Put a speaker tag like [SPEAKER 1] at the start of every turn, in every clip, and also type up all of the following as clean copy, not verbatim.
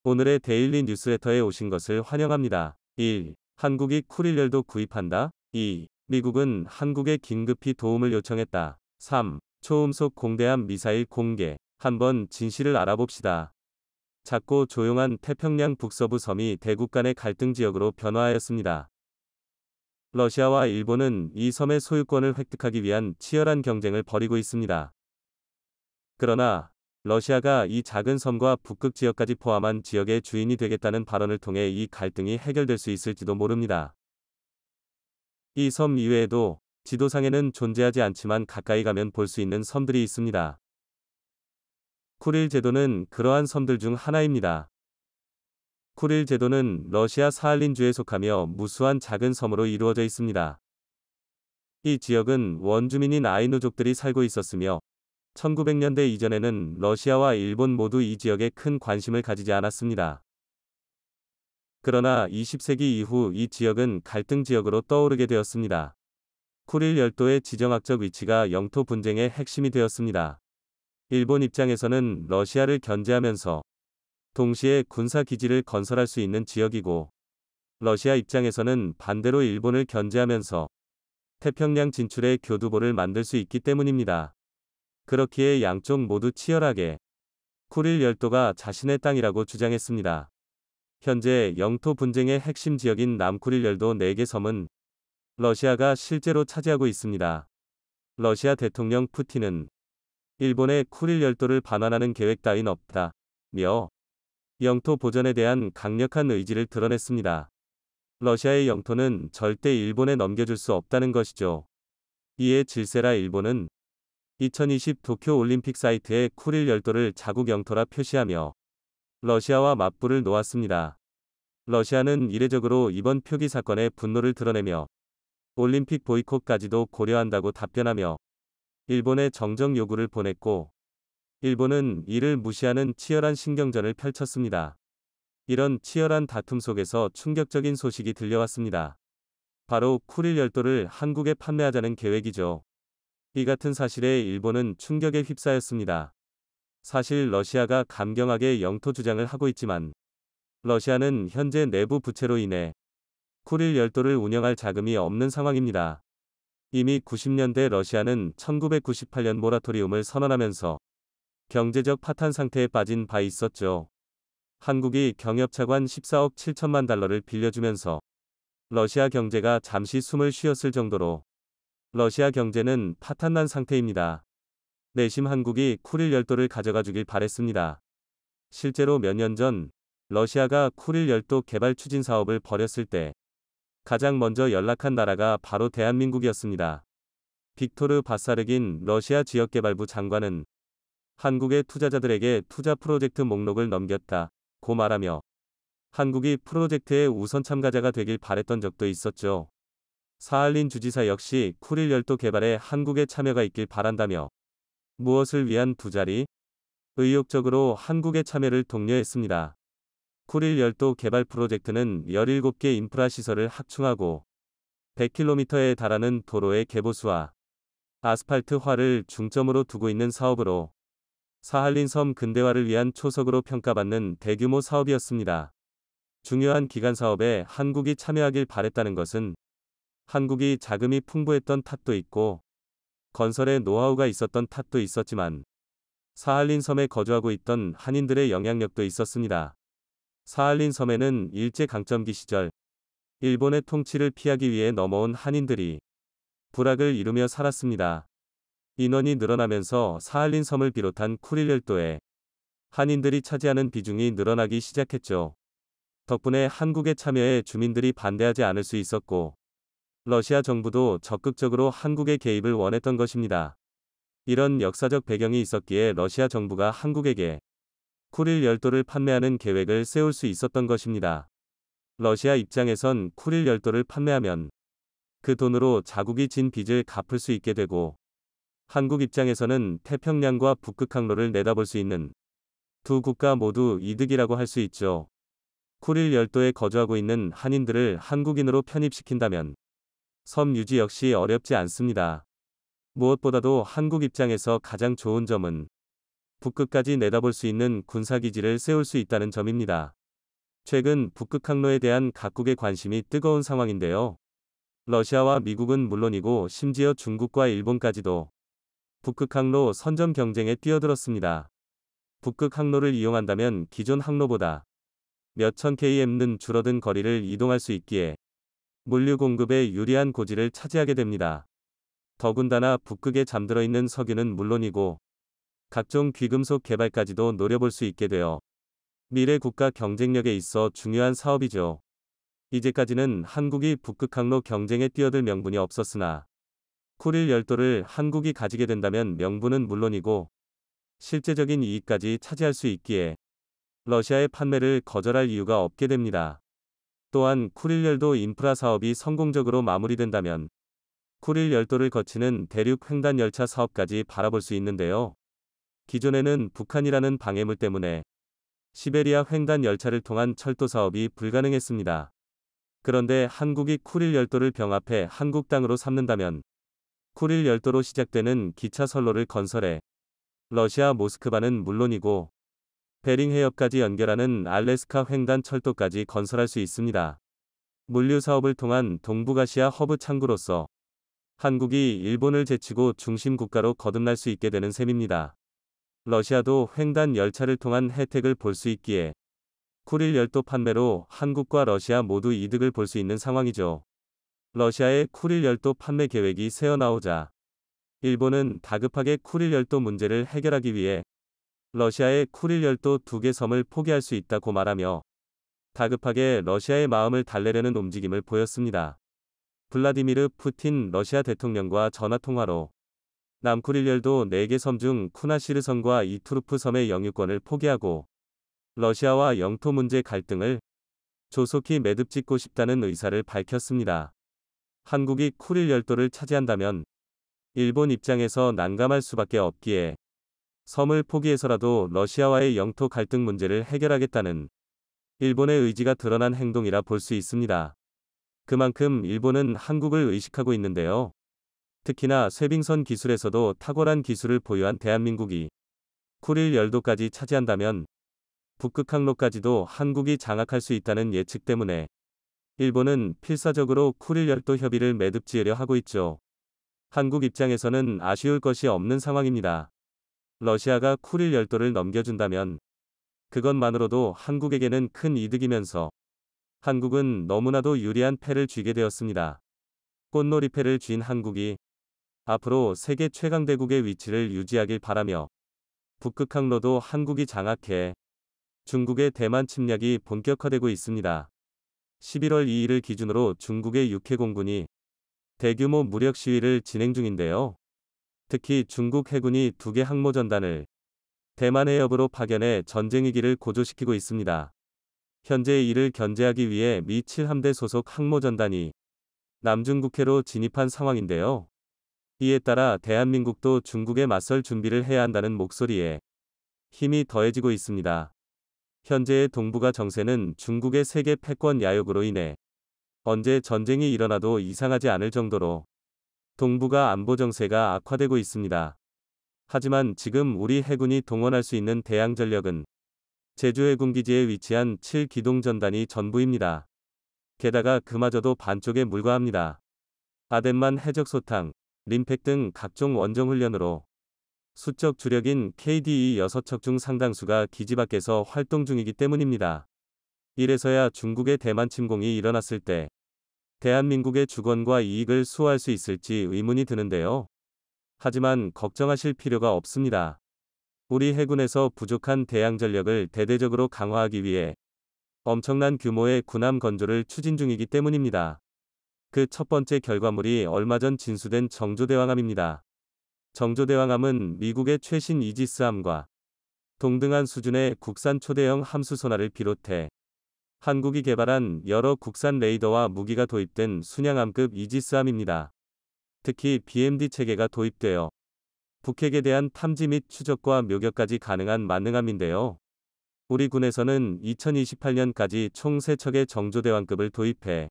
[SPEAKER 1] 오늘의 데일리 뉴스레터에 오신 것을 환영합니다. 1. 한국이 쿠릴 열도 구입한다. 2. 미국은 한국에 긴급히 도움을 요청했다. 3. 초음속 공대함 미사일 공개. 한번 진실을 알아봅시다. 작고 조용한 태평양 북서부 섬이 대국 간의 갈등 지역으로 변화하였습니다. 러시아와 일본은 이 섬의 소유권을 획득하기 위한 치열한 경쟁을 벌이고 있습니다. 그러나 러시아가 이 작은 섬과 북극 지역까지 포함한 지역의 주인이 되겠다는 발언을 통해 이 갈등이 해결될 수 있을지도 모릅니다. 이 섬 이외에도 지도상에는 존재하지 않지만 가까이 가면 볼 수 있는 섬들이 있습니다. 쿠릴 제도는 그러한 섬들 중 하나입니다. 쿠릴 제도는 러시아 사할린주에 속하며 무수한 작은 섬으로 이루어져 있습니다. 이 지역은 원주민인 아이누족들이 살고 있었으며 1900년대 이전에는 러시아와 일본 모두 이 지역에 큰 관심을 가지지 않았습니다. 그러나 20세기 이후 이 지역은 갈등 지역으로 떠오르게 되었습니다. 쿠릴 열도의 지정학적 위치가 영토 분쟁의 핵심이 되었습니다. 일본 입장에서는 러시아를 견제하면서 동시에 군사 기지를 건설할 수 있는 지역이고, 러시아 입장에서는 반대로 일본을 견제하면서 태평양 진출의 교두보를 만들 수 있기 때문입니다. 그렇기에 양쪽 모두 치열하게 쿠릴 열도가 자신의 땅이라고 주장했습니다. 현재 영토 분쟁의 핵심 지역인 남쿠릴 열도 4개 섬은 러시아가 실제로 차지하고 있습니다. 러시아 대통령 푸틴은 일본의 쿠릴 열도를 반환하는 계획 따윈 없다며 영토 보전에 대한 강력한 의지를 드러냈습니다. 러시아의 영토는 절대 일본에 넘겨줄 수 없다는 것이죠. 이에 질세라 일본은 2020 도쿄 올림픽 사이트에 쿠릴 열도를 자국 영토라 표시하며 러시아와 맞불을 놓았습니다. 러시아는 이례적으로 이번 표기 사건에 분노를 드러내며 올림픽 보이콧까지도 고려한다고 답변하며 일본에 정정 요구를 보냈고, 일본은 이를 무시하는 치열한 신경전을 펼쳤습니다. 이런 치열한 다툼 속에서 충격적인 소식이 들려왔습니다. 바로 쿠릴 열도를 한국에 판매하자는 계획이죠. 이 같은 사실에 일본은 충격에 휩싸였습니다. 사실 러시아가 감경하게 영토 주장을 하고 있지만 러시아는 현재 내부 부채로 인해 쿠릴 열도를 운영할 자금이 없는 상황입니다. 이미 90년대 러시아는 1998년 모라토리움을 선언하면서 경제적 파탄 상태에 빠진 바 있었죠. 한국이 경협차관 14억 7천만 달러를 빌려주면서 러시아 경제가 잠시 숨을 쉬었을 정도로 러시아 경제는 파탄난 상태입니다. 내심 한국이 쿠릴 열도를 가져가 주길 바랬습니다. 실제로 몇 년 전 러시아가 쿠릴 열도 개발 추진 사업을 벌였을 때 가장 먼저 연락한 나라가 바로 대한민국이었습니다. 빅토르 바사르긴 러시아 지역개발부 장관은 한국의 투자자들에게 투자 프로젝트 목록을 넘겼다고 말하며 한국이 프로젝트의 우선 참가자가 되길 바랬던 적도 있었죠. 사할린 주지사 역시 쿠릴 열도 개발에 한국의 참여가 있길 바란다며 무엇을 위한 두 자리? 의욕적으로 한국의 참여를 독려했습니다. 쿠릴 열도 개발 프로젝트는 17개 인프라 시설을 확충하고 100km에 달하는 도로의 개보수와 아스팔트화를 중점으로 두고 있는 사업으로 사할린 섬 근대화를 위한 초석으로 평가받는 대규모 사업이었습니다. 중요한 기간 사업에 한국이 참여하길 바랬다는 것은 한국이 자금이 풍부했던 탓도 있고 건설에 노하우가 있었던 탓도 있었지만 사할린 섬에 거주하고 있던 한인들의 영향력도 있었습니다. 사할린 섬에는 일제강점기 시절 일본의 통치를 피하기 위해 넘어온 한인들이 부락을 이루며 살았습니다. 인원이 늘어나면서 사할린 섬을 비롯한 쿠릴 열도에 한인들이 차지하는 비중이 늘어나기 시작했죠. 덕분에 한국의 참여에 주민들이 반대하지 않을 수 있었고 러시아 정부도 적극적으로 한국의 개입을 원했던 것입니다. 이런 역사적 배경이 있었기에 러시아 정부가 한국에게 쿠릴 열도를 판매하는 계획을 세울 수 있었던 것입니다. 러시아 입장에선 쿠릴 열도를 판매하면 그 돈으로 자국이 진 빚을 갚을 수 있게 되고, 한국 입장에서는 태평양과 북극 항로를 내다볼 수 있는 두 국가 모두 이득이라고 할 수 있죠. 쿠릴 열도에 거주하고 있는 한인들을 한국인으로 편입시킨다면 섬 유지 역시 어렵지 않습니다. 무엇보다도 한국 입장에서 가장 좋은 점은 북극까지 내다볼 수 있는 군사기지를 세울 수 있다는 점입니다. 최근 북극 항로에 대한 각국의 관심이 뜨거운 상황인데요. 러시아와 미국은 물론이고 심지어 중국과 일본까지도 북극 항로 선점 경쟁에 뛰어들었습니다. 북극 항로를 이용한다면 기존 항로보다 몇천 km는 줄어든 거리를 이동할 수 있기에 물류 공급에 유리한 고지를 차지하게 됩니다. 더군다나 북극에 잠들어 있는 석유는 물론이고 각종 귀금속 개발까지도 노려볼 수 있게 되어 미래 국가 경쟁력에 있어 중요한 사업이죠. 이제까지는 한국이 북극 항로 경쟁에 뛰어들 명분이 없었으나 쿠릴 열도를 한국이 가지게 된다면 명분은 물론이고 실제적인 이익까지 차지할 수 있기에 러시아의 판매를 거절할 이유가 없게 됩니다. 또한 쿠릴 열도 인프라 사업이 성공적으로 마무리된다면 쿠릴 열도를 거치는 대륙 횡단 열차 사업까지 바라볼 수 있는데요. 기존에는 북한이라는 방해물 때문에 시베리아 횡단 열차를 통한 철도 사업이 불가능했습니다. 그런데 한국이 쿠릴 열도를 병합해 한국 땅으로 삼는다면 쿠릴 열도로 시작되는 기차 선로를 건설해 러시아 모스크바는 물론이고 베링 해협까지 연결하는 알래스카 횡단 철도까지 건설할 수 있습니다. 물류 사업을 통한 동북아시아 허브 창구로서 한국이 일본을 제치고 중심 국가로 거듭날 수 있게 되는 셈입니다. 러시아도 횡단 열차를 통한 혜택을 볼 수 있기에 쿠릴 열도 판매로 한국과 러시아 모두 이득을 볼 수 있는 상황이죠. 러시아의 쿠릴 열도 판매 계획이 새어나오자 일본은 다급하게 쿠릴 열도 문제를 해결하기 위해 러시아의 쿠릴 열도 2개 섬을 포기할 수 있다고 말하며 다급하게 러시아의 마음을 달래려는 움직임을 보였습니다. 블라디미르 푸틴 러시아 대통령과 전화통화로 남쿠릴 열도 4개 섬 중 쿠나시르 섬과 이투르프 섬의 영유권을 포기하고 러시아와 영토 문제 갈등을 조속히 매듭짓고 싶다는 의사를 밝혔습니다. 한국이 쿠릴 열도를 차지한다면 일본 입장에서 난감할 수밖에 없기에 섬을 포기해서라도 러시아와의 영토 갈등 문제를 해결하겠다는 일본의 의지가 드러난 행동이라 볼 수 있습니다. 그만큼 일본은 한국을 의식하고 있는데요. 특히나 쇄빙선 기술에서도 탁월한 기술을 보유한 대한민국이 쿠릴 열도까지 차지한다면 북극 항로까지도 한국이 장악할 수 있다는 예측 때문에 일본은 필사적으로 쿠릴 열도 협의를 매듭지으려 하고 있죠. 한국 입장에서는 아쉬울 것이 없는 상황입니다. 러시아가 쿠릴 열도를 넘겨준다면 그것만으로도 한국에게는 큰 이득이면서 한국은 너무나도 유리한 패를 쥐게 되었습니다. 꽃놀이패를 쥔 한국이 앞으로 세계 최강대국의 위치를 유지하길 바라며 북극 항로도 한국이 장악해 중국의 대만 침략이 본격화되고 있습니다. 11월 2일을 기준으로 중국의 육해공군이 대규모 무력 시위를 진행 중인데요. 특히 중국 해군이 2개 항모전단을 대만 해협으로 파견해 전쟁 위기를 고조시키고 있습니다. 현재 이를 견제하기 위해 미 7함대 소속 항모전단이 남중국해로 진입한 상황인데요. 이에 따라 대한민국도 중국에 맞설 준비를 해야 한다는 목소리에 힘이 더해지고 있습니다. 현재의 동북아 정세는 중국의 세계 패권 야욕으로 인해 언제 전쟁이 일어나도 이상하지 않을 정도로 동북아 안보 정세가 악화되고 있습니다. 하지만 지금 우리 해군이 동원할 수 있는 대양 전력은 제주 해군기지에 위치한 7기동전단이 전부입니다. 게다가 그마저도 반쪽에 불과합니다. 아덴만 해적소탕, 림팩 등 각종 원정훈련으로 수적 주력인 KDE 6척 중 상당수가 기지 밖에서 활동 중이기 때문입니다. 이래서야 중국의 대만 침공이 일어났을 때 대한민국의 주권과 이익을 수호할 수 있을지 의문이 드는데요. 하지만 걱정하실 필요가 없습니다. 우리 해군에서 부족한 대양 전력을 대대적으로 강화하기 위해 엄청난 규모의 군함 건조를 추진 중이기 때문입니다. 그 첫 번째 결과물이 얼마 전 진수된 정조대왕함입니다. 정조대왕함은 미국의 최신 이지스함과 동등한 수준의 국산 초대형 함수소나를 비롯해 한국이 개발한 여러 국산 레이더와 무기가 도입된 순양함급 이지스함입니다. 특히 BMD 체계가 도입되어 북핵에 대한 탐지 및 추적과 묘격까지 가능한 만능함인데요. 우리 군에서는 2028년까지 총 3척의 정조대왕급을 도입해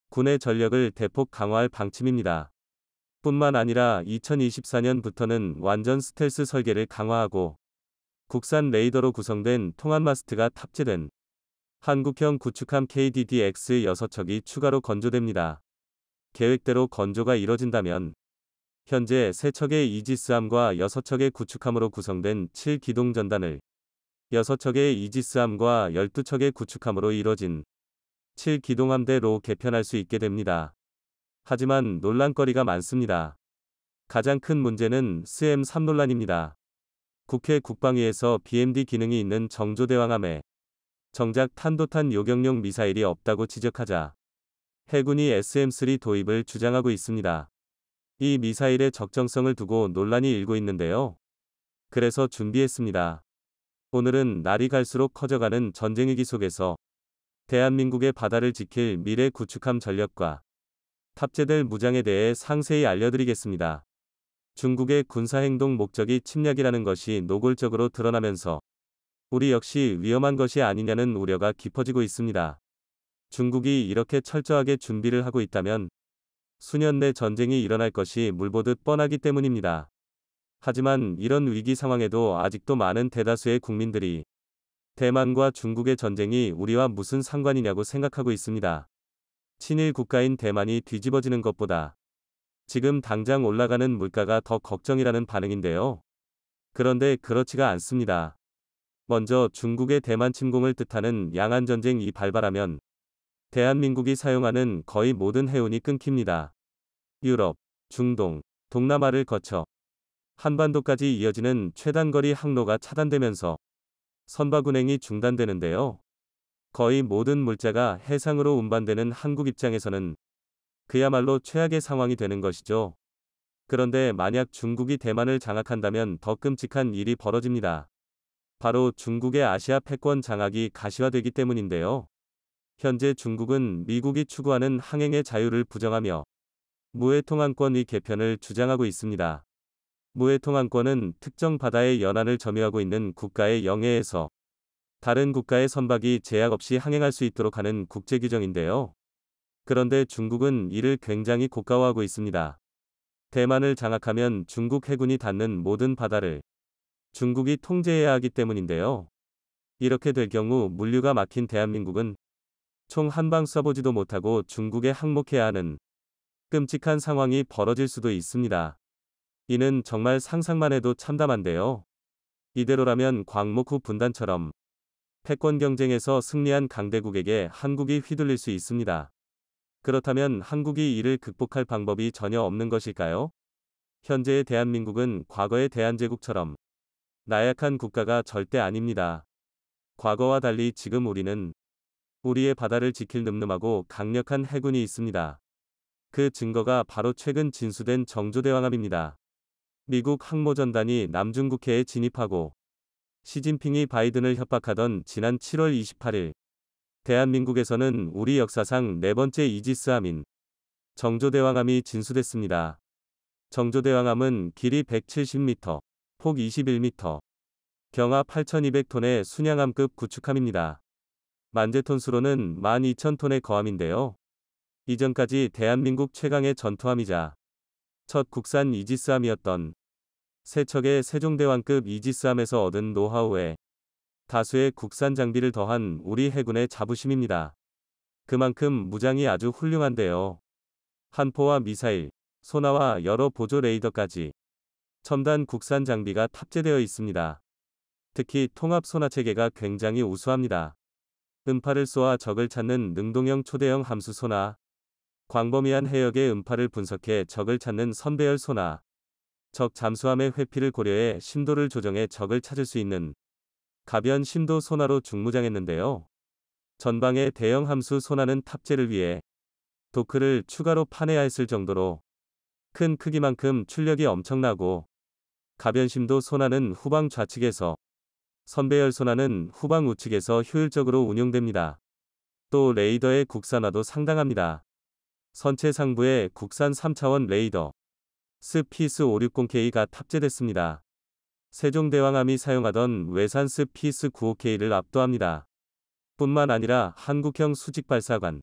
[SPEAKER 1] 군의 전력을 대폭 강화할 방침입니다. 뿐만 아니라 2024년부터는 완전 스텔스 설계를 강화하고 국산 레이더로 구성된 통합 마스트가 탑재된 한국형 구축함 KDDX 6척이 추가로 건조됩니다. 계획대로 건조가 이뤄진다면 현재 3척의 이지스함과 6척의 구축함으로 구성된 7기동 전단을 6척의 이지스함과 12척의 구축함으로 이뤄진 7기동함대로 개편할 수 있게 됩니다. 하지만 논란거리가 많습니다. 가장 큰 문제는 스엠3 논란입니다. 국회 국방위에서 BMD 기능이 있는 정조대왕함에 정작 탄도탄 요격용 미사일이 없다고 지적하자 해군이 SM3 도입을 주장하고 있습니다. 이 미사일의 적정성을 두고 논란이 일고 있는데요. 그래서 준비했습니다. 오늘은 날이 갈수록 커져가는 전쟁 위기 속에서 대한민국의 바다를 지킬 미래 구축함 전력과 탑재될 무장에 대해 상세히 알려드리겠습니다. 중국의 군사행동 목적이 침략이라는 것이 노골적으로 드러나면서 우리 역시 위험한 것이 아니냐는 우려가 깊어지고 있습니다. 중국이 이렇게 철저하게 준비를 하고 있다면 수년 내 전쟁이 일어날 것이 물보듯 뻔하기 때문입니다. 하지만 이런 위기 상황에도 아직도 많은 대다수의 국민들이 대만과 중국의 전쟁이 우리와 무슨 상관이냐고 생각하고 있습니다. 친일 국가인 대만이 뒤집어지는 것보다 지금 당장 올라가는 물가가 더 걱정이라는 반응인데요. 그런데 그렇지가 않습니다. 먼저 중국의 대만 침공을 뜻하는 양안전쟁이 발발하면 대한민국이 사용하는 거의 모든 해운이 끊깁니다. 유럽, 중동, 동남아를 거쳐 한반도까지 이어지는 최단거리 항로가 차단되면서 선박 운행이 중단되는데요. 거의 모든 물자가 해상으로 운반되는 한국 입장에서는 그야말로 최악의 상황이 되는 것이죠. 그런데 만약 중국이 대만을 장악한다면 더 끔찍한 일이 벌어집니다. 바로 중국의 아시아 패권 장악이 가시화되기 때문인데요. 현재 중국은 미국이 추구하는 항행의 자유를 부정하며 무해통항권의 개편을 주장하고 있습니다. 무해통항권은 특정 바다의 연안을 점유하고 있는 국가의 영해에서 다른 국가의 선박이 제약 없이 항행할 수 있도록 하는 국제규정인데요. 그런데 중국은 이를 굉장히 고가화하고 있습니다. 대만을 장악하면 중국 해군이 닿는 모든 바다를 중국이 통제해야 하기 때문인데요. 이렇게 될 경우 물류가 막힌 대한민국은 총 한 방 쏴보지도 못하고 중국에 항목해야 하는 끔찍한 상황이 벌어질 수도 있습니다. 이는 정말 상상만 해도 참담한데요. 이대로라면 광목 후 분단처럼 패권 경쟁에서 승리한 강대국에게 한국이 휘둘릴 수 있습니다. 그렇다면 한국이 이를 극복할 방법이 전혀 없는 것일까요? 현재의 대한민국은 과거의 대한제국처럼 나약한 국가가 절대 아닙니다. 과거와 달리 지금 우리는 우리의 바다를 지킬 늠름하고 강력한 해군이 있습니다. 그 증거가 바로 최근 진수된 정조대왕함입니다. 미국 항모전단이 남중국해에 진입하고 시진핑이 바이든을 협박하던 지난 7월 28일 대한민국에서는 우리 역사상 4번째 이지스함인 정조대왕함이 진수됐습니다. 정조대왕함은 길이 170m, 폭 21m, 경하 8,200톤의 순양함급 구축함입니다. 만재톤수로는 12,000톤의 거함인데요. 이전까지 대한민국 최강의 전투함이자 첫 국산 이지스함이었던 세척의 세종대왕급 이지스함에서 얻은 노하우에 다수의 국산 장비를 더한 우리 해군의 자부심입니다. 그만큼 무장이 아주 훌륭한데요. 한포와 미사일, 소나와 여러 보조 레이더까지 첨단 국산 장비가 탑재되어 있습니다. 특히 통합 소나 체계가 굉장히 우수합니다. 음파를 쏘아 적을 찾는 능동형 초대형 함수 소나, 광범위한 해역의 음파를 분석해 적을 찾는 선배열 소나, 적 잠수함의 회피를 고려해 심도를 조정해 적을 찾을 수 있는 가변 심도 소나로 중무장했는데요. 전방의 대형 함수 소나는 탑재를 위해 도크를 추가로 파내야 했을 정도로 큰 크기만큼 출력이 엄청나고, 가변 심도 소나는 후방 좌측에서, 선배열 소나는 후방 우측에서 효율적으로 운용됩니다. 또 레이더의 국산화도 상당합니다. 선체 상부에 국산 3차원 레이더 스피스 560K가 탑재됐습니다. 세종대왕함이 사용하던 외산 스피스 95K를 압도합니다. 뿐만 아니라 한국형 수직발사관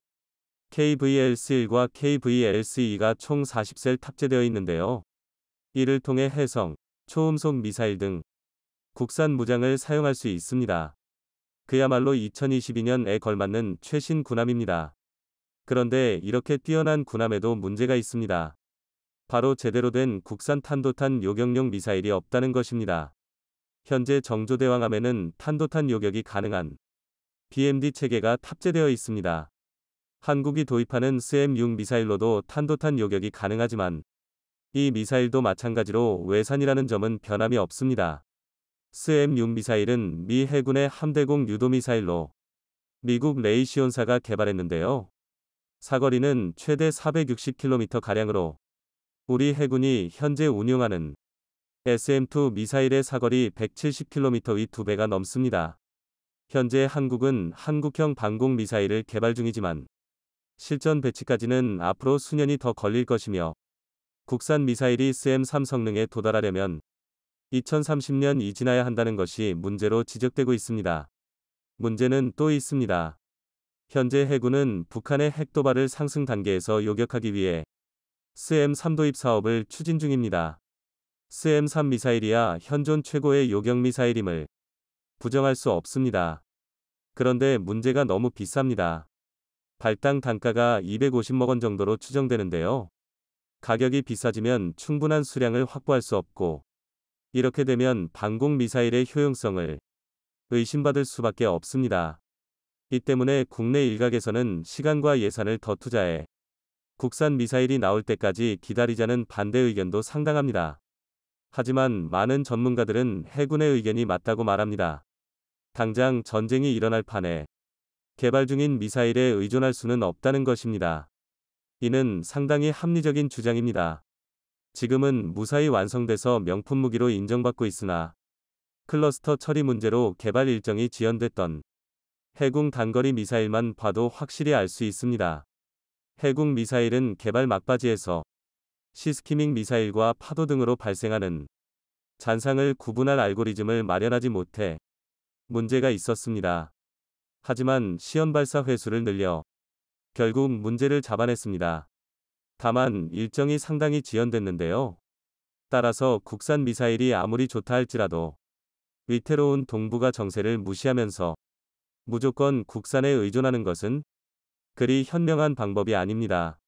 [SPEAKER 1] KVLS1과 KVLS2가 총 40셀 탑재되어 있는데요. 이를 통해 해성, 초음속 미사일 등 국산 무장을 사용할 수 있습니다. 그야말로 2022년에 걸맞는 최신 군함입니다. 그런데 이렇게 뛰어난 군함에도 문제가 있습니다. 바로 제대로 된 국산 탄도탄 요격용 미사일이 없다는 것입니다. 현재 정조대왕함에는 탄도탄 요격이 가능한 BMD 체계가 탑재되어 있습니다. 한국이 도입하는 스M-6 미사일로도 탄도탄 요격이 가능하지만 이 미사일도 마찬가지로 외산이라는 점은 변함이 없습니다. 스M-6 미사일은 미 해군의 함대공 유도미사일로 미국 레이시온사가 개발했는데요. 사거리는 최대 460km가량으로 우리 해군이 현재 운용하는 SM-2 미사일의 사거리 170km의 2배가 넘습니다. 현재 한국은 한국형 방공 미사일을 개발 중이지만 실전 배치까지는 앞으로 수년이 더 걸릴 것이며 국산 미사일이 SM-3 성능에 도달하려면 2030년이 지나야 한다는 것이 문제로 지적되고 있습니다. 문제는 또 있습니다. 현재 해군은 북한의 핵도발을 상승 단계에서 요격하기 위해 SM-3 도입 사업을 추진 중입니다. SM-3 미사일이야 현존 최고의 요격 미사일임을 부정할 수 없습니다. 그런데 문제가 너무 비쌉니다. 발당 단가가 250억 원 정도로 추정되는데요. 가격이 비싸지면 충분한 수량을 확보할 수 없고 이렇게 되면 방공 미사일의 효용성을 의심받을 수밖에 없습니다. 이 때문에 국내 일각에서는 시간과 예산을 더 투자해 국산 미사일이 나올 때까지 기다리자는 반대 의견도 상당합니다. 하지만 많은 전문가들은 해군의 의견이 맞다고 말합니다. 당장 전쟁이 일어날 판에 개발 중인 미사일에 의존할 수는 없다는 것입니다. 이는 상당히 합리적인 주장입니다. 지금은 무사히 완성돼서 명품 무기로 인정받고 있으나 클러스터 처리 문제로 개발 일정이 지연됐던 해군 단거리 미사일만 봐도 확실히 알 수 있습니다. 해군 미사일은 개발 막바지에서 시스키밍 미사일과 파도 등으로 발생하는 잔상을 구분할 알고리즘을 마련하지 못해 문제가 있었습니다. 하지만 시험 발사 회수를 늘려 결국 문제를 잡아냈습니다. 다만 일정이 상당히 지연됐는데요. 따라서 국산 미사일이 아무리 좋다 할지라도 위태로운 동북아 정세를 무시하면서 무조건 국산에 의존하는 것은 그리 현명한 방법이 아닙니다.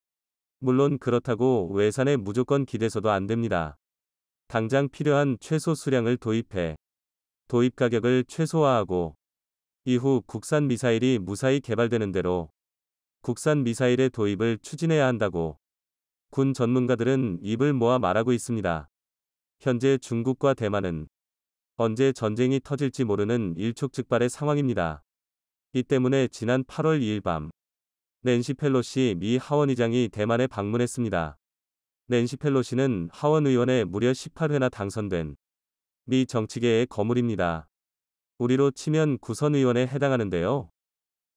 [SPEAKER 1] 물론 그렇다고 외산에 무조건 기대서도 안 됩니다. 당장 필요한 최소 수량을 도입해 도입 가격을 최소화하고 이후 국산 미사일이 무사히 개발되는 대로 국산 미사일의 도입을 추진해야 한다고 군 전문가들은 입을 모아 말하고 있습니다. 현재 중국과 대만은 언제 전쟁이 터질지 모르는 일촉즉발의 상황입니다. 이 때문에 지난 8월 2일 밤 낸시 펠로시 미 하원의장이 대만에 방문했습니다. 낸시 펠로시는 하원 의원에 무려 18회나 당선된 미 정치계의 거물입니다. 우리로 치면 구선 의원에 해당하는데요.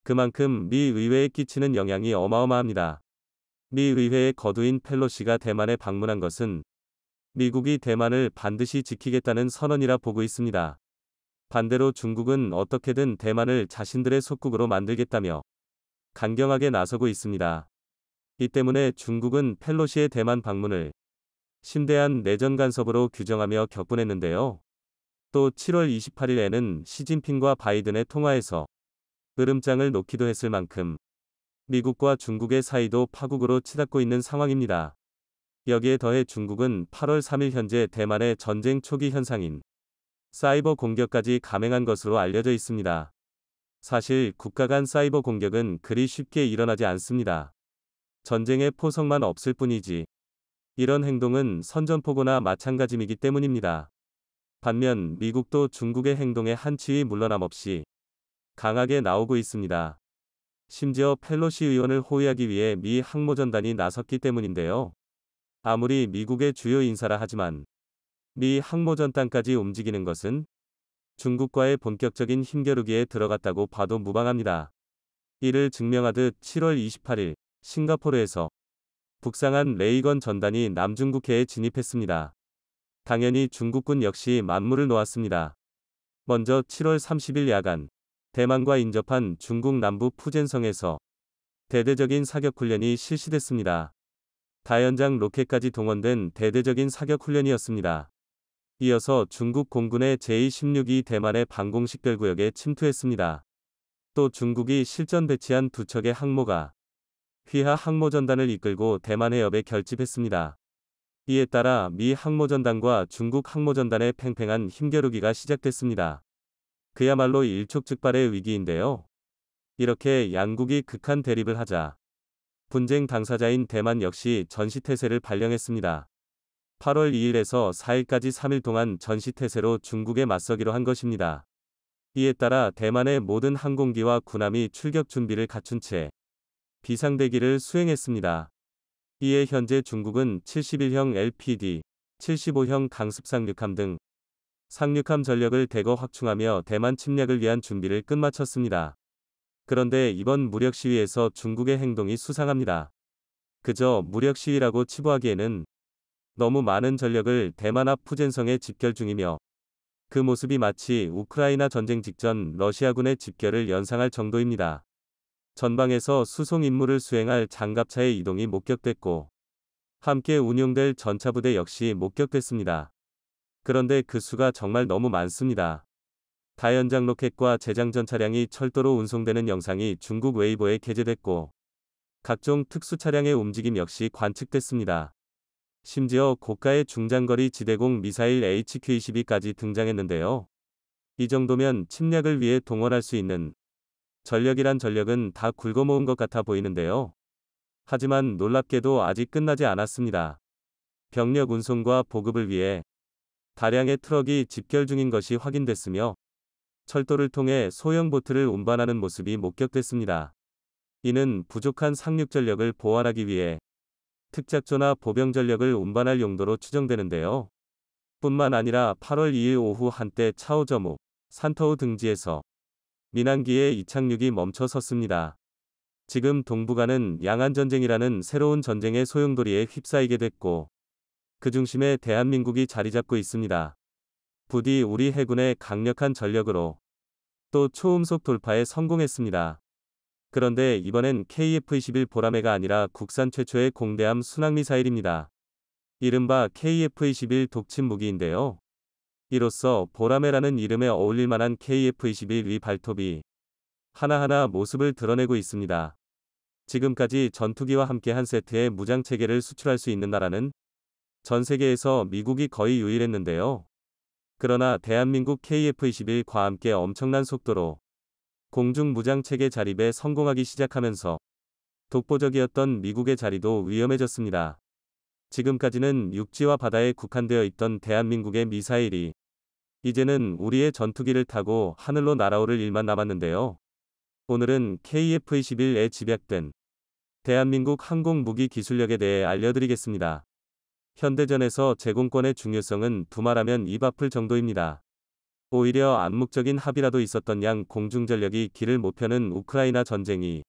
[SPEAKER 1] 그만큼 미 의회에 끼치는 영향이 어마어마합니다. 미 의회의 거두인 펠로시가 대만에 방문한 것은 미국이 대만을 반드시 지키겠다는 선언이라 보고 있습니다. 반대로 중국은 어떻게든 대만을 자신들의 속국으로 만들겠다며 강경하게 나서고 있습니다. 이 때문에 중국은 펠로시의 대만 방문을 심대한 내전 간섭으로 규정하며 격분했는데요. 또 7월 28일에는 시진핑과 바이든의 통화에서 으름장을 놓기도 했을 만큼 미국과 중국의 사이도 파국으로 치닫고 있는 상황입니다. 여기에 더해 중국은 8월 3일 현재 대만의 전쟁 초기 현상인 사이버 공격까지 감행한 것으로 알려져 있습니다. 사실 국가 간 사이버 공격은 그리 쉽게 일어나지 않습니다. 전쟁의 포석만 없을 뿐이지 이런 행동은 선전포고나 마찬가지이기 때문입니다. 반면 미국도 중국의 행동에 한치의 물러남 없이 강하게 나오고 있습니다. 심지어 펠로시 의원을 호위하기 위해 미 항모전단이 나섰기 때문인데요. 아무리 미국의 주요 인사라 하지만 미 항모전단까지 움직이는 것은 중국과의 본격적인 힘겨루기에 들어갔다고 봐도 무방합니다. 이를 증명하듯 7월 28일 싱가포르에서 북상한 레이건 전단이 남중국해에 진입했습니다. 당연히 중국군 역시 만물을 놓았습니다. 먼저 7월 30일 야간 대만과 인접한 중국 남부 푸젠성에서 대대적인 사격훈련이 실시됐습니다. 다연장 로켓까지 동원된 대대적인 사격훈련이었습니다. 이어서 중국 공군의 제216이 대만의 방공식별구역에 침투했습니다. 또 중국이 실전 배치한 두 척의 항모가 휘하 항모전단을 이끌고 대만 해협에 결집했습니다. 이에 따라 미 항모전단과 중국 항모전단의 팽팽한 힘겨루기가 시작됐습니다. 그야말로 일촉즉발의 위기인데요. 이렇게 양국이 극한 대립을 하자 분쟁 당사자인 대만 역시 전시태세를 발령했습니다. 8월 2일에서 4일까지 3일 동안 전시태세로 중국에 맞서기로 한 것입니다. 이에 따라 대만의 모든 항공기와 군함이 출격 준비를 갖춘 채 비상대기를 수행했습니다. 이에 현재 중국은 71형 LPD, 75형 강습 상륙함 등 상륙함 전력을 대거 확충하며 대만 침략을 위한 준비를 끝마쳤습니다. 그런데 이번 무력 시위에서 중국의 행동이 수상합니다. 그저 무력 시위라고 치부하기에는 너무 많은 전력을 대만 앞 푸젠성에 집결 중이며 그 모습이 마치 우크라이나 전쟁 직전 러시아군의 집결을 연상할 정도입니다. 전방에서 수송 임무를 수행할 장갑차의 이동이 목격됐고 함께 운용될 전차부대 역시 목격됐습니다. 그런데 그 수가 정말 너무 많습니다. 다연장 로켓과 재장전 차량이 철도로 운송되는 영상이 중국 웨이보에 게재됐고 각종 특수 차량의 움직임 역시 관측됐습니다. 심지어 고가의 중장거리 지대공 미사일 HQ-22까지 등장했는데요. 이 정도면 침략을 위해 동원할 수 있는 전력이란 전력은 다 굵어모은 것 같아 보이는데요. 하지만 놀랍게도 아직 끝나지 않았습니다. 병력 운송과 보급을 위해 다량의 트럭이 집결 중인 것이 확인됐으며 철도를 통해 소형 보트를 운반하는 모습이 목격됐습니다. 이는 부족한 상륙 전력을 보완하기 위해 특작조나 보병 전력을 운반할 용도로 추정되는데요. 뿐만 아니라 8월 2일 오후 한때 차오저무, 산터우 등지에서 민항기의 이착륙이 멈춰 섰습니다. 지금 동북아는 양안전쟁이라는 새로운 전쟁의 소용돌이에 휩싸이게 됐고 그 중심에 대한민국이 자리 잡고 있습니다. 부디 우리 해군의 강력한 전력으로 또 초음속 돌파에 성공했습니다. 그런데 이번엔 KF-21 보라매가 아니라 국산 최초의 공대함 순항미사일입니다. 이른바 KF-21 독침 무기인데요. 이로써 보라매라는 이름에 어울릴 만한 KF-21 위 발톱이 하나하나 모습을 드러내고 있습니다. 지금까지 전투기와 함께 한 세트의 무장체계를 수출할 수 있는 나라는 전 세계에서 미국이 거의 유일했는데요. 그러나 대한민국 KF-21과 함께 엄청난 속도로 공중 무장체계 자립에 성공하기 시작하면서 독보적이었던 미국의 자리도 위험해졌습니다. 지금까지는 육지와 바다에 국한되어 있던 대한민국의 미사일이 이제는 우리의 전투기를 타고 하늘로 날아오를 일만 남았는데요. 오늘은 KF-21에 집약된 대한민국 항공무기 기술력에 대해 알려드리겠습니다. 현대전에서 제공권의 중요성은 두말하면 입 아플 정도입니다. 오히려 암묵적인 합의라도 있었던 양 공중전력이 길을 못 펴는 우크라이나 전쟁이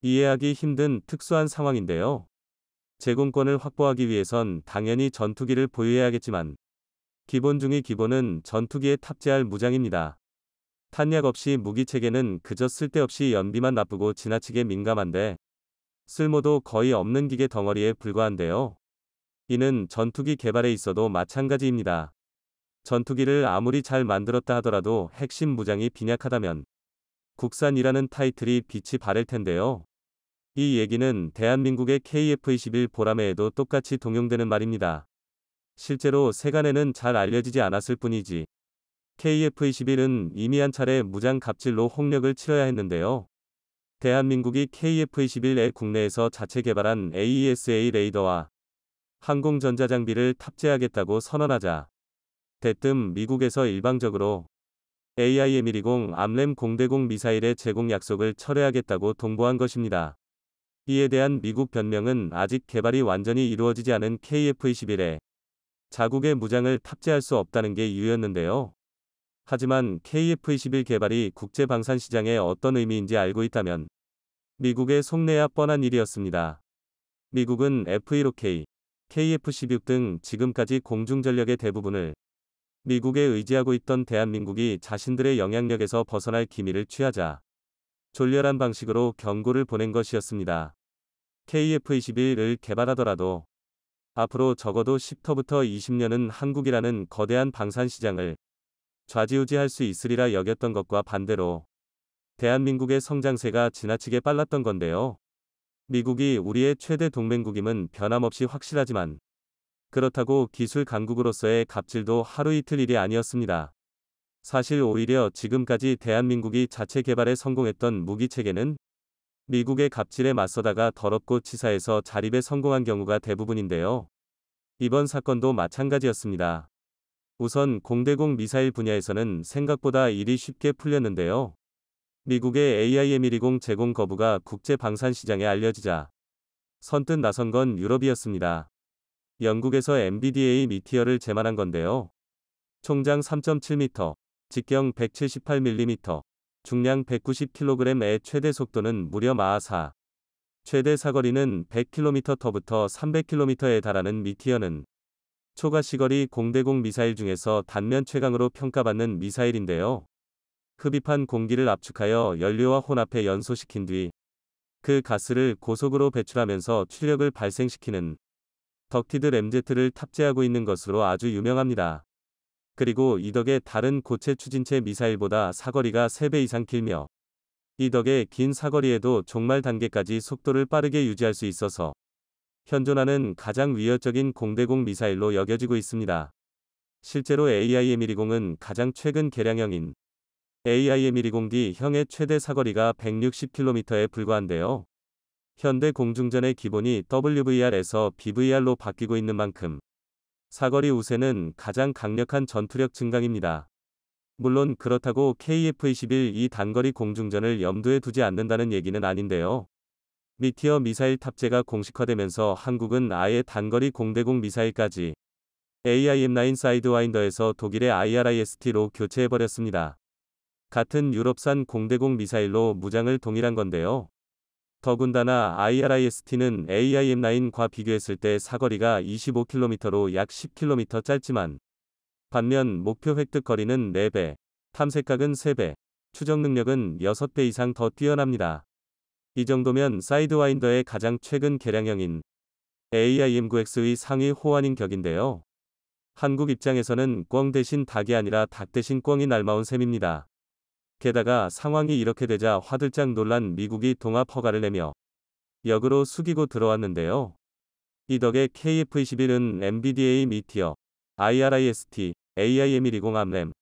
[SPEAKER 1] 이해하기 힘든 특수한 상황인데요. 제공권을 확보하기 위해선 당연히 전투기를 보유해야겠지만 기본 중의 기본은 전투기에 탑재할 무장입니다. 탄약 없이 무기체계는 그저 쓸데없이 연비만 나쁘고 지나치게 민감한데 쓸모도 거의 없는 기계 덩어리에 불과한데요. 이는 전투기 개발에 있어도 마찬가지입니다. 전투기를 아무리 잘 만들었다 하더라도 핵심 무장이 빈약하다면 국산이라는 타이틀이 빛이 바랄 텐데요. 이 얘기는 대한민국의 KF-21 보라매에도 똑같이 동용되는 말입니다. 실제로 세간에는 잘 알려지지 않았을 뿐이지 KF-21은 이미 한 차례 무장 갑질로 홍역을 치러야 했는데요. 대한민국이 KF-21에 국내에서 자체 개발한 AESA 레이더와 항공전자장비를 탑재하겠다고 선언하자 대뜸 미국에서 일방적으로 AIM-120 암램 공대공 미사일의 제공 약속을 철회하겠다고 통보한 것입니다. 이에 대한 미국 변명은 아직 개발이 완전히 이루어지지 않은 KF-21에 자국의 무장을 탑재할 수 없다는 게 이유였는데요. 하지만 KF-21 개발이 국제방산시장에 어떤 의미인지 알고 있다면 미국의 속내야 뻔한 일이었습니다. 미국은 F-15K, KF-16 등 지금까지 공중전력의 대부분을 미국에 의지하고 있던 대한민국이 자신들의 영향력에서 벗어날 기미를 취하자 졸렬한 방식으로 경고를 보낸 것이었습니다. KF-21을 개발하더라도 앞으로 적어도 10터부터 20년은 한국이라는 거대한 방산시장을 좌지우지할 수 있으리라 여겼던 것과 반대로 대한민국의 성장세가 지나치게 빨랐던 건데요. 미국이 우리의 최대 동맹국임은 변함없이 확실하지만 그렇다고 기술 강국으로서의 갑질도 하루 이틀 일이 아니었습니다. 사실 오히려 지금까지 대한민국이 자체 개발에 성공했던 무기 체계는 미국의 갑질에 맞서다가 더럽고 치사해서 자립에 성공한 경우가 대부분인데요. 이번 사건도 마찬가지였습니다. 우선 공대공 미사일 분야에서는 생각보다 일이 쉽게 풀렸는데요. 미국의 AIM-120 제공 거부가 국제 방산 시장에 알려지자 선뜻 나선 건 유럽이었습니다. 영국에서 MBDA 미티어를 제만한 건데요. 총장 3.7m, 직경 178mm, 중량 190kg의 최대 속도는 무려 마하 4. 최대 사거리는 100km부터 300km에 달하는 미티어는 초가 시거리 공대공 미사일 중에서 단면 최강으로 평가받는 미사일인데요. 흡입한 공기를 압축하여 연료와 혼합해 연소시킨 뒤 그 가스를 고속으로 배출하면서 출력을 발생시키는 덕티드 램제트를 탑재하고 있는 것으로 아주 유명합니다. 그리고 이 덕에 다른 고체 추진체 미사일보다 사거리가 3배 이상 길며 이 덕에 긴 사거리에도 종말 단계까지 속도를 빠르게 유지할 수 있어서 현존하는 가장 위협적인 공대공 미사일로 여겨지고 있습니다. 실제로 AIM-120은 가장 최근 개량형인 AIM-120D형의 최대 사거리가 160km에 불과한데요. 현대 공중전의 기본이 WVR에서 BVR로 바뀌고 있는 만큼 사거리 우세는 가장 강력한 전투력 증강입니다. 물론 그렇다고 KF-21 이 단거리 공중전을 염두에 두지 않는다는 얘기는 아닌데요. 미티어 미사일 탑재가 공식화되면서 한국은 아예 단거리 공대공 미사일까지 AIM-9 사이드와인더에서 독일의 IRIS-T로 교체해버렸습니다. 같은 유럽산 공대공 미사일로 무장을 동일한 건데요. 더군다나 IRIS-T는 AIM-9과 비교했을 때 사거리가 25km로 약 10km 짧지만 반면 목표 획득 거리는 4배, 탐색각은 3배, 추적 능력은 6배 이상 더 뛰어납니다. 이 정도면 사이드와인더의 가장 최근 개량형인 AIM-9X의 상위 호환인 격인데요. 한국 입장에서는 꿩 대신 닭이 아니라 닭 대신 꿩이 날마온 셈입니다. 게다가 상황이 이렇게 되자 화들짝 놀란 미국이 동합 허가를 내며 역으로 숙이고 들어왔는데요. 이 덕에 KF-21은 MBDA 미티어, IRIS-T, AIM-120 암램,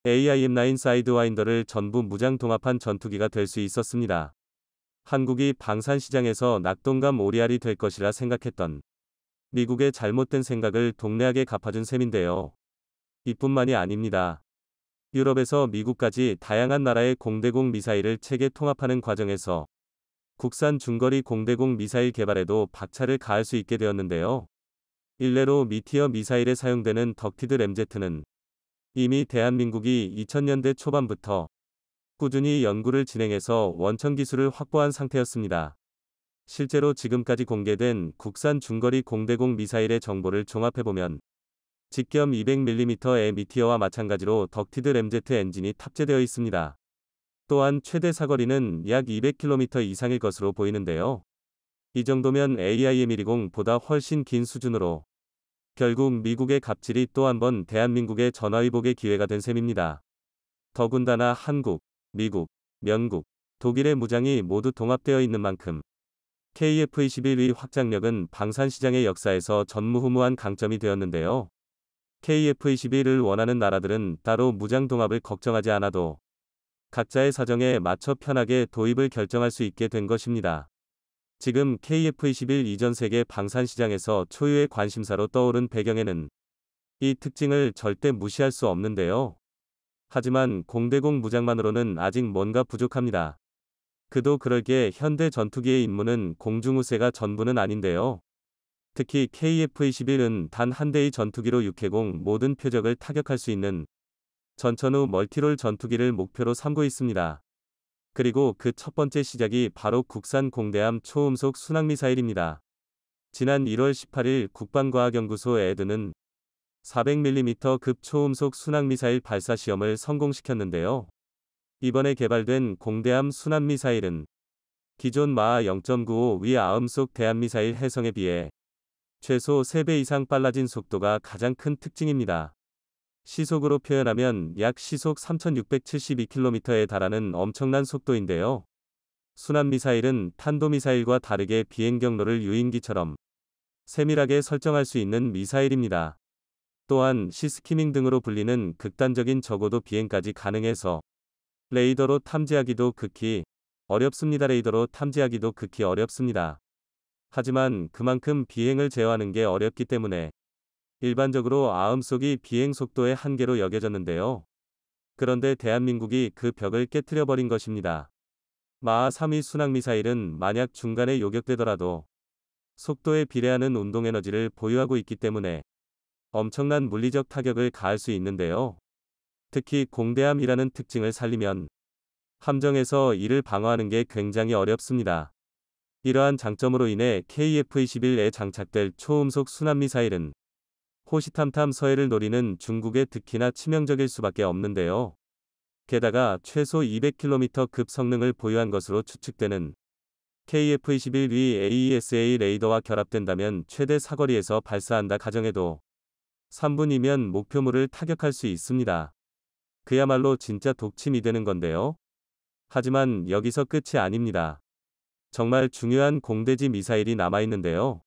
[SPEAKER 1] AIM-9 사이드와인더를 전부 무장 동합한 전투기가 될 수 있었습니다. 한국이 방산 시장에서 낙동강 오리알이 될 것이라 생각했던 미국의 잘못된 생각을 동네하게 갚아준 셈인데요. 이뿐만이 아닙니다. 유럽에서 미국까지 다양한 나라의 공대공 미사일을 체계 통합하는 과정에서 국산 중거리 공대공 미사일 개발에도 박차를 가할 수 있게 되었는데요. 일례로 미티어 미사일에 사용되는 덕티드 램제트는 이미 대한민국이 2000년대 초반부터 꾸준히 연구를 진행해서 원천 기술을 확보한 상태였습니다. 실제로 지금까지 공개된 국산 중거리 공대공 미사일의 정보를 종합해보면 직겸 200mm의 미티어와 마찬가지로 덕티드 램제트 엔진이 탑재되어 있습니다. 또한 최대 사거리는 약 200km 이상일 것으로 보이는데요. 이 정도면 AIM-120보다 훨씬 긴 수준으로 결국 미국의 갑질이 또 한 번 대한민국의 전화위복의 기회가 된 셈입니다. 더군다나 한국, 미국, 영국, 독일의 무장이 모두 동합되어 있는 만큼 KF-21의 확장력은 방산시장의 역사에서 전무후무한 강점이 되었는데요. KF-21을 원하는 나라들은 따로 무장 동합을 걱정하지 않아도 각자의 사정에 맞춰 편하게 도입을 결정할 수 있게 된 것입니다. 지금 KF-21 이전 세계 방산시장에서 초유의 관심사로 떠오른 배경에는 이 특징을 절대 무시할 수 없는데요. 하지만 공대공 무장만으로는 아직 뭔가 부족합니다. 그도 그럴게 현대 전투기의 임무는 공중우세가 전부는 아닌데요. 특히 KF-21은 단 한 대의 전투기로 육해공 모든 표적을 타격할 수 있는 전천후 멀티롤 전투기를 목표로 삼고 있습니다. 그리고 그 첫 번째 시작이 바로 국산 공대함 초음속 순항미사일입니다. 지난 1월 18일 국방과학연구소 에드는 400mm급 초음속 순항미사일 발사 시험을 성공시켰는데요. 이번에 개발된 공대함 순항미사일은 기존 마하 0.95 위아음속 대함미사일 해성에 비해 최소 3배 이상 빨라진 속도가 가장 큰 특징입니다. 시속으로 표현하면 약 시속 3672km에 달하는 엄청난 속도인데요. 순환미사일은 탄도미사일과 다르게 비행 경로를 유인기처럼 세밀하게 설정할 수 있는 미사일입니다. 또한 시스키밍 등으로 불리는 극단적인 저고도 비행까지 가능해서 레이더로 탐지하기도 극히 어렵습니다. 하지만 그만큼 비행을 제어하는 게 어렵기 때문에 일반적으로 아음속이 비행 속도의 한계로 여겨졌는데요. 그런데 대한민국이 그 벽을 깨트려 버린 것입니다. 마하 3위 순항미사일은 만약 중간에 요격되더라도 속도에 비례하는 운동에너지를 보유하고 있기 때문에 엄청난 물리적 타격을 가할 수 있는데요. 특히 공대함이라는 특징을 살리면 함정에서 이를 방어하는 게 굉장히 어렵습니다. 이러한 장점으로 인해 KF-21에 장착될 초음속 순환미사일은 호시탐탐 서해를 노리는 중국에 특히나 치명적일 수밖에 없는데요. 게다가 최소 200km 급 성능을 보유한 것으로 추측되는 KF-21위 AESA 레이더와 결합된다면 최대 사거리에서 발사한다 가정해도 3분이면 목표물을 타격할 수 있습니다. 그야말로 진짜 독침이 되는 건데요. 하지만 여기서 끝이 아닙니다. 정말 중요한 공대지 미사일이 남아있는데요.